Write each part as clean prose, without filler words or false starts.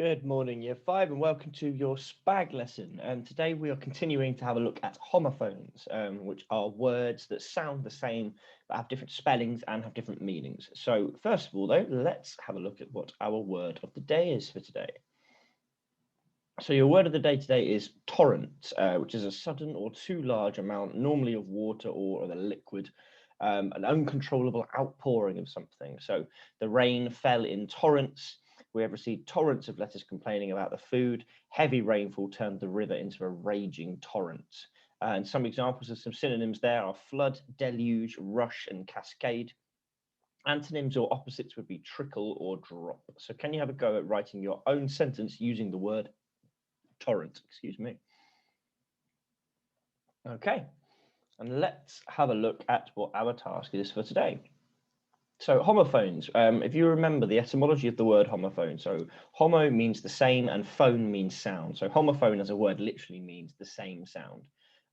Good morning, Year 5, and welcome to your SPAG lesson. And today we are continuing to have a look at homophones, which are words that sound the same but have different spellings and have different meanings. So first of all, though, let's have a look at what our word of the day is for today. So your word of the day today is torrent, which is a sudden or too large amount, normally of water or of a liquid, an uncontrollable outpouring of something. So the rain fell in torrents. We have received torrents of letters complaining about the food. Heavy rainfall turned the river into a raging torrent. And some examples of some synonyms there are flood, deluge, rush, and cascade. Antonyms or opposites would be trickle or drop. So can you have a go at writing your own sentence using the word torrent? Excuse me. Okay, and let's have a look at what our task is for today. So homophones, if you remember the etymology of the word homophone, so homo means the same and phone means sound. So homophone as a word literally means the same sound.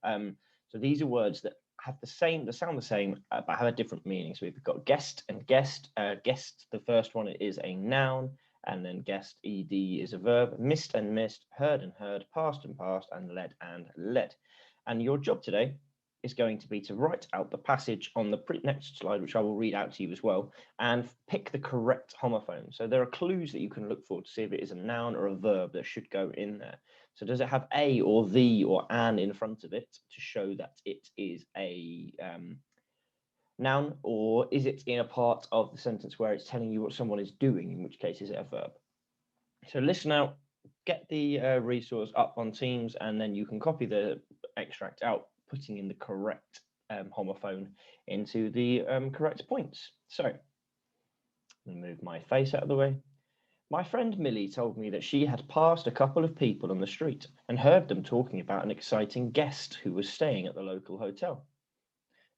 So these are words that have the same, that sound the same, but have a different meaning. So we've got guest and guest. Guest, the first one is a noun, and then guest, ed, is a verb. Missed and missed, heard and heard, passed and passed, and led. And your job today is going to be to write out the passage on the next slide, which I will read out to you as well, and pick the correct homophone. So there are clues that you can look for to see if it is a noun or a verb that should go in there. So does it have a or the or an in front of it to show that it is a noun, or is it in a part of the sentence where it's telling you what someone is doing, in which case is it a verb? So listen out, get the resource up on Teams, and then you can copy the extract out, putting in the correct homophone into the correct points. So let me move my face out of the way. My friend Millie told me that she had passed a couple of people on the street and heard them talking about an exciting guest who was staying at the local hotel.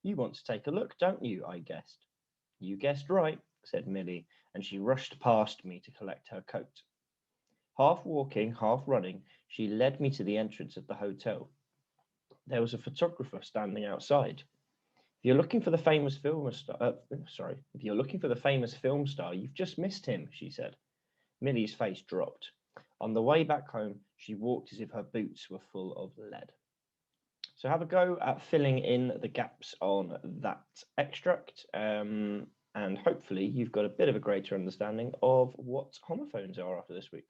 You want to take a look, don't you? I guessed. You guessed right, said Millie, and she rushed past me to collect her coat. Half walking, half running, she led me to the entrance of the hotel. There was a photographer standing outside. If you're looking for the famous film star, if you're looking for the famous film star, you've just missed him, she said. Millie's face dropped. On the way back home, she walked as if her boots were full of lead. So have a go at filling in the gaps on that extract, and hopefully you've got a bit of a greater understanding of what homophones are after this week.